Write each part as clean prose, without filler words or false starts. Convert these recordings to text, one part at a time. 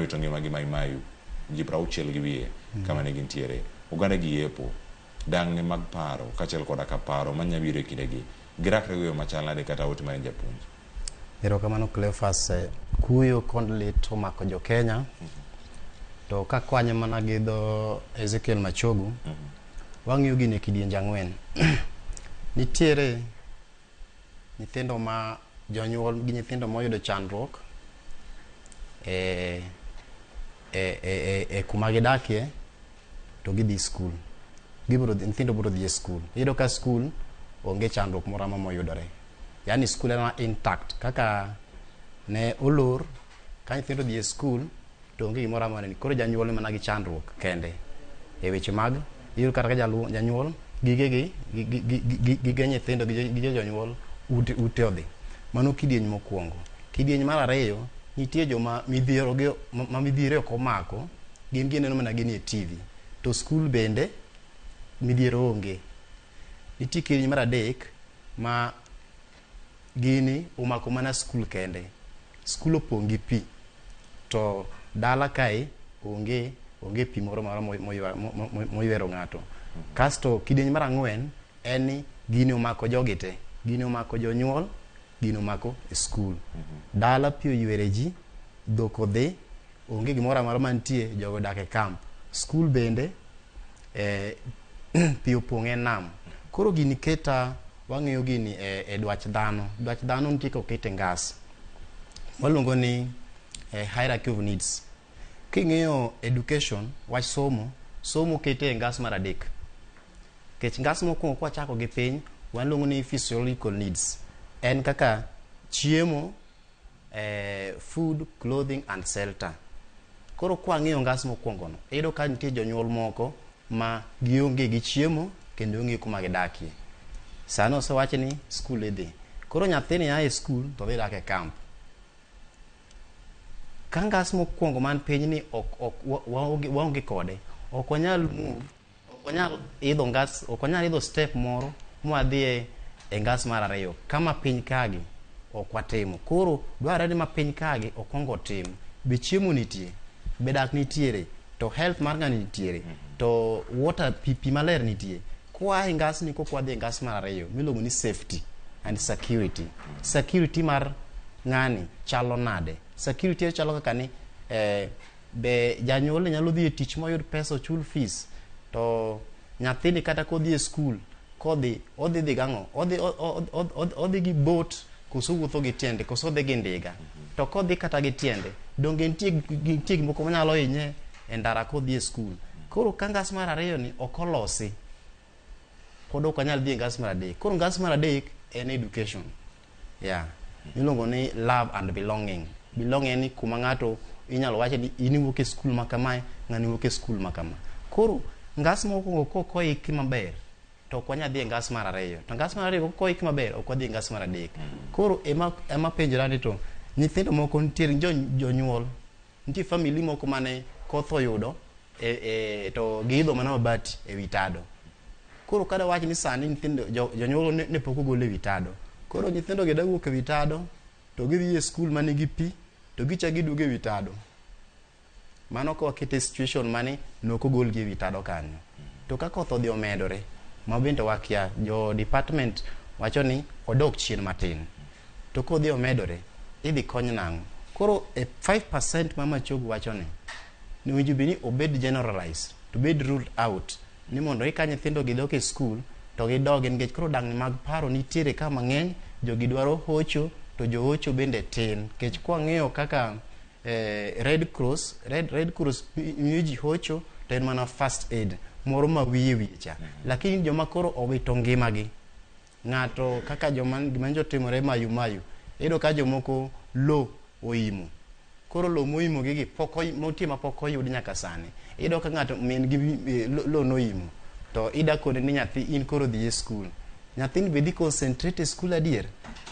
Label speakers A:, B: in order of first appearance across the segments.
A: rito ngimagi ma Imayu ji 60 gi wiye kama ne gintiere oganda gi yepo dang'ne mag paro kaachiel koda ka paro manyabiro e kindegi girakre go yo machal nade kata ote mar japuonj.
B: Erokamano Cleophas, kuyo kod lit omako jo Kenya to kakwanye mana gi dho Ezekiel Machogu wang'iyo gini e kidienje ang'wen. Nitiere nyithindo ma jonyuol gi nyithindo moyudo chandruok kuma gidakie to gidhi skul. Nyithindo biro dhi e skul. Iyudo ka skul onge chandruok moro amora moyudore. Yani skul en intact. Kaka ne olor ka nyithindo dhi e skul to onge gimoro amora ni. Koro janyuol mana gi chandruok kende e weche mag iyudo kata ka janyuol gige nyithindo gige jonyuol ute odhi. Mano kidieny mokwongo. Kidieny mar ariyo nitie joma midhiero ok omako gin gineno mana gini e TV. To skul bende midhiero onge. Nitie kidieny mar adek ma gini omako mana skul kende. Skul opong' gi pi. To dala kae onge pi moro moywero ng'ato. Kasto kidieny mar ang'wen en ni gini omako jogi te. Gini omako jonyuol, gini omako skul. Dala pi oywere ji, dhok odhi, onge gimoro amora mantie, jogo dak e kamp. Skul bende pi opong' e nam. Koro gini keta wang'iyo gini e dwach dhano. Dwach dhano nitie kokete ngas. Waluongo ni hierarchy of needs. King'iyo education, wach somo kete e ngas mar adek. Kech ngas mokwongo kwachako gi piny, waluongo ni physiological needs. En kaka chiemo, food, clothing and shelter. Koro kwang'iyo ngas mokwongo no, iyudo ka nitie jonyuol moko ma gionge gi chiemo kendo onge kuma gidakie. Sano osewachi ni skul idhi. Koro nyathini ya e skul to dhi dak e kamp. Ka ngas mokwongo man piny ni waonge kode, ok wanyal idho step moro mwadhi e ngas mar ariyo. Kama piny kagi ok watimo. Koro dwarore ni ma piny kagi okwongo tim. Be chiemo nitie, be dak nitiere, to health mar ng'ani nitiere, to water pi maler nitie. Kwa e ngas ni kok wadhi e ngas mar ariyo miluongo ni safety and security. Security mar ng'ani chalo nade? Security chalo kaka ni be janyuol nyalo dhi e tich moyud pesa ochul fees, to nyathini kata kodhi e skul odhi gang'o, odhi gi boat koso wuotho gi tiende, koso odhi gi ndiga. To kodhi kata gi tiende, donge nitie gimoko manyalo hinye e ndara kodhi e skul. Koro ka ngas mar ariyo ni ok olosi, pod ok wanyal dhi e ngas mar adek. Koro ngas mar adek en education. Iluongo ni love and belonging. Belonging ni kuma ng'ato inyalo wache ni in iwuok e skul ma kamae, ng'ani wuok e skul ma kama. Koro ngas mokwongo koiki maber to ok wanyal dhi e ngas mar ariyo. To ngas mar ariyo koiki maber ok wadhi e ngas mar adek. Koro ema penjora ni to nyithindo moko nitiere jonyuol, nitie family moko mane koth oyudo to giidho mana mabati e wi tado. Koro kada wach ni sani nyithindo jonyuol ne pok ogol e wi tado. Koro nyithindo gi dawuok e wi tado to gidhi e skul mane gi pi to gicha giduogo e wi tado. Mano ko wakete situation mane nok ogol gi e wi tado kanyo. To ka koth odhi omedore, ma bende wakia jo department wacho ni odok chien matin. To kodhi omedore, idhi kony nang'o? Koro 5% ma Machogu wacho ni owinjo bed ni obed generalized, to bed ruled out, ni mondo ika nyithindo gidok e skul to gidogi nikech koro dang'ni mag paro nitiere ka mang'eny, jogi dwaro hocho to jo hocho bende tin. Nikech kwang'iyo kaka Red Cross miyo ji hocho to en mana first aid moro ma wiye cha. Lakini joma koro owito ngimagi, ng'ato kaka gima jotimore mayu, iyudo ka jomoko lo oimo. Koro lo moimo gigi motie ma pok oyud nyaka sani. Iyudo ka ng'ato min gi lo noimo, to ida kode ni nyathi in koro dhi e skul. Nyathini be dhi concentrate e skul adier,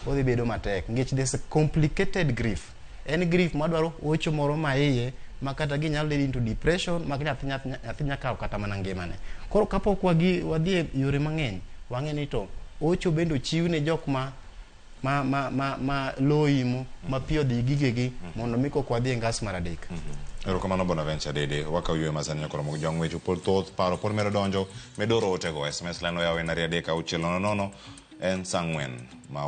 B: odhi bedo matek. Nikech there's a complicated grief. En grief madwaro hocho moro ma iye ma kata ginyalo lead into depression, ma nyathi nyaka kata mana ngimane. Koro kapok wadhi e yore mang'eny, wang'e ni to hocho bende ochiw ne jok ma loimo ma piyo dhi gigegi mondo mi kok wadhi e ngas mar adek.
A: Erokamano Bonaventure Dede waka ywe masani nyakoro mo jong wecho pol thoth paro pol mero donjo medoro otego SMS lano yawe na riade ka uchielo nono en sangwen ma